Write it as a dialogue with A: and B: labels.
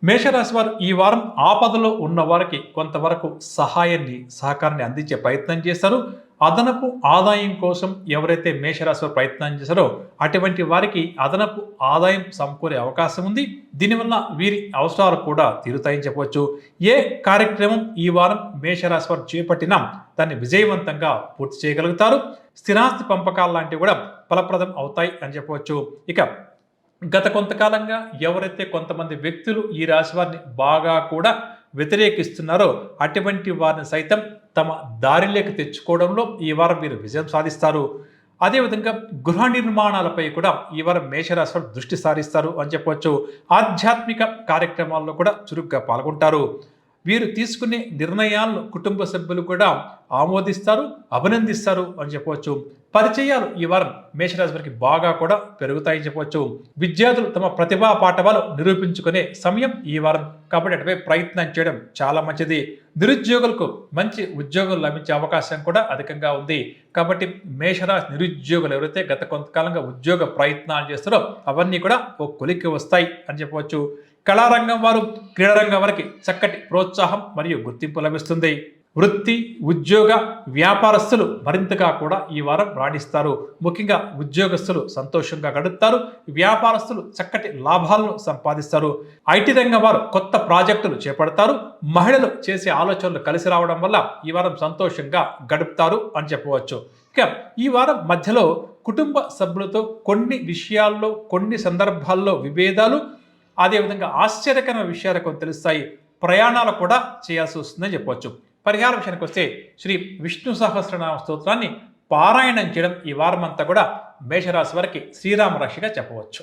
A: మేషరాశి వారు ఈ వారం ఆపదలో ఉన్న వారికి కొంతవరకు సహకారాన్ని అందించే ప్రయత్నం చేస్తారు. అదనపు ఆదాయం కోసం ఎవరైతే మేషరాశి వారు ప్రయత్నం చేశారో అటువంటి వారికి అదనపు ఆదాయం సమకూరే అవకాశం ఉంది. దీనివల్ల వీరి అవసరాలు కూడా తీరుతాయని చెప్పవచ్చు. ఏ కార్యక్రమం ఈ వారం మేషరాశి వారు చేపట్టినా దాన్ని విజయవంతంగా పూర్తి చేయగలుగుతారు. స్థిరాస్తి పంపకాలు లాంటివి కూడా ఫలప్రదం అవుతాయి అని చెప్పవచ్చు. ఇక గత కొంతకాలంగా ఎవరైతే కొంతమంది వ్యక్తులు ఈ రాశి వారిని బాగా కూడా వ్యతిరేకిస్తున్నారో అటువంటి వారిని సైతం తమ దారిలోకి తెచ్చుకోవడంలో ఈ వారం మీరు విజయం సాధిస్తారు. అదేవిధంగా గృహ నిర్మాణాలపై కూడా ఈ వారం మేషరాశి వారు దృష్టి సారిస్తారు అని చెప్పవచ్చు. ఆధ్యాత్మిక కార్యక్రమాల్లో కూడా చురుగ్గా పాల్గొంటారు. వీరు తీసుకునే నిర్ణయాలను కుటుంబ సభ్యులు కూడా ఆమోదిస్తారు, అభినందిస్తారు అని చెప్పవచ్చు. పరిచయాలు ఈ వారం మేషరాశి వారికి బాగా కూడా పెరుగుతాయని చెప్పవచ్చు. విద్యార్థులు తమ ప్రతిభా పాఠవాలు నిరూపించుకునే సమయం ఈ వారం కాబట్టి అటుపై ప్రయత్నం చేయడం చాలా మంచిది. నిరుద్యోగులకు మంచి ఉద్యోగం లభించే అవకాశం కూడా అధికంగా ఉంది. కాబట్టి మేషరాశి నిరుద్యోగులు ఎవరైతే గత కొంతకాలంగా ఉద్యోగ ప్రయత్నాలు చేస్తారో అవన్నీ కూడా ఓ కొలిక్కి వస్తాయి అని చెప్పవచ్చు. కళారంగం వారు, క్రీడారంగం వారికి చక్కటి ప్రోత్సాహం మరియు గుర్తింపు లభిస్తుంది. వృత్తి, ఉద్యోగ, వ్యాపారస్తులు మరింతగా కూడా ఈ వారం రాణిస్తారు. ముఖ్యంగా ఉద్యోగస్తులు సంతోషంగా గడుపుతారు. వ్యాపారస్తులు చక్కటి లాభాలను సంపాదిస్తారు. ఐటీ రంగం వారు కొత్త ప్రాజెక్టులు చేపడతారు. మహిళలు చేసే ఆలోచనలు కలిసి రావడం వల్ల ఈ వారం సంతోషంగా గడుపుతారు అని చెప్పవచ్చు. ఇక ఈ వారం మధ్యలో కుటుంబ సభ్యులతో కొన్ని విషయాల్లో, కొన్ని సందర్భాల్లో విభేదాలు, అదేవిధంగా ఆశ్చర్యకరమైన విషయాలు కొన్ని తెలుస్తాయి. ప్రయాణాలు కూడా చేయాల్సి వస్తుందని చెప్పవచ్చు. పరిహార విషయానికి వస్తే శ్రీ విష్ణు సహస్రనామ స్తోత్రాన్ని పారాయణం చేయడం ఈ వారం అంతా కూడా మేషరాశి వారికి శ్రీరామ రక్షగా చెప్పవచ్చు.